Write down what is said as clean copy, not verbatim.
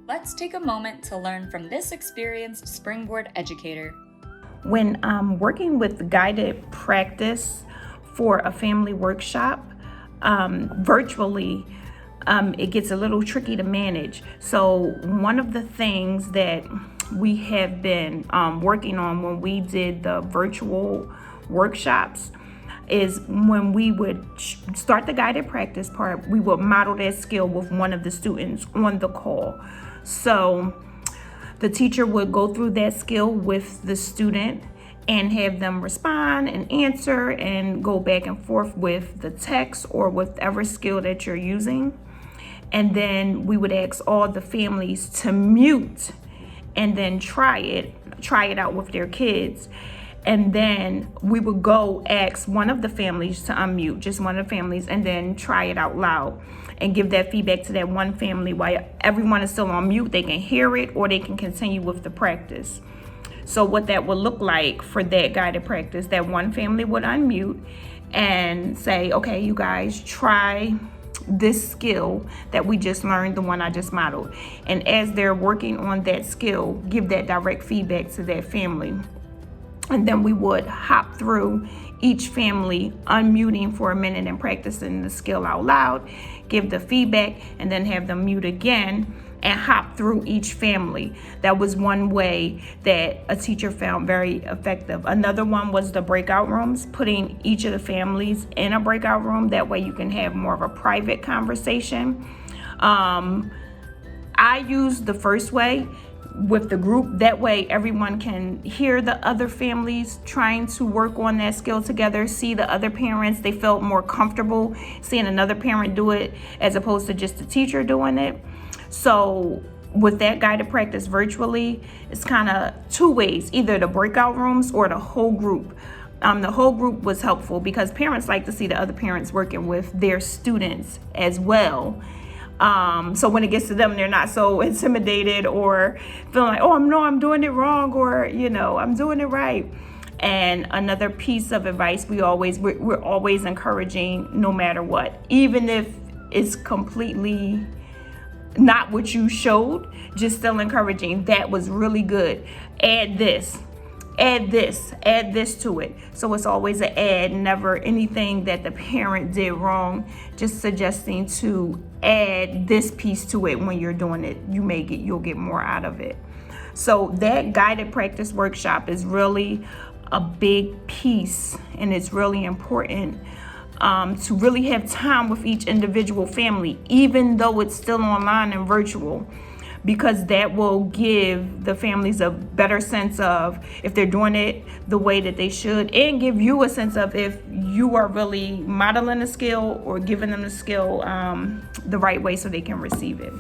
Let's take a moment to learn from this experienced Springboard educator. When working with guided practice for a family workshop virtually, it gets a little tricky to manage. So one of the things that we have been working on when we did the virtual workshops is when we would start the guided practice part, we would model that skill with one of the students on the call. So the teacher would go through that skill with the student and have them respond and answer and go back and forth with the text or whatever skill that you're using. And then we would ask all the families to mute and then try it out with their kids. And then we would go ask one of the families to unmute, just one of the families, and then try it out loud and give that feedback to that one family while everyone is still on mute. They can hear it or they can continue with the practice. So what that would look like for that guided practice, that one family would unmute and say, okay, you guys try this skill that we just learned, the one I just modeled. And as they're working on that skill, give that direct feedback to that family. And then we would hop through each family, unmuting for a minute and practicing the skill out loud, give the feedback, and then have them mute again and hop through each family. That was one way that a teacher found very effective. Another one was the breakout rooms, putting each of the families in a breakout room. That way you can have more of a private conversation. I used the first way with the group. That way everyone can hear the other families trying to work on that skill together, see the other parents. They felt more comfortable seeing another parent do it as opposed to just the teacher doing it. So with that guided practice virtually, it's kind of two ways, either the breakout rooms or the whole group. The whole group was helpful because parents like to see the other parents working with their students as well. So when it gets to them, they're not so intimidated or feeling like, oh, no, I'm doing it wrong, or, I'm doing it right. And another piece of advice, we're always encouraging, no matter what, even if it's completely not what you showed, just still encouraging. That was really good. Add this to it. So it's always an add, never anything that the parent did wrong, just suggesting to add this piece to it. When you're doing it, you'll get more out of it. So that guided practice workshop is really a big piece, and it's really important to really have time with each individual family, even though it's still online and virtual, because that will give the families a better sense of if they're doing it the way that they should, and give you a sense of if you are really modeling a skill or giving them the skill the right way so they can receive it.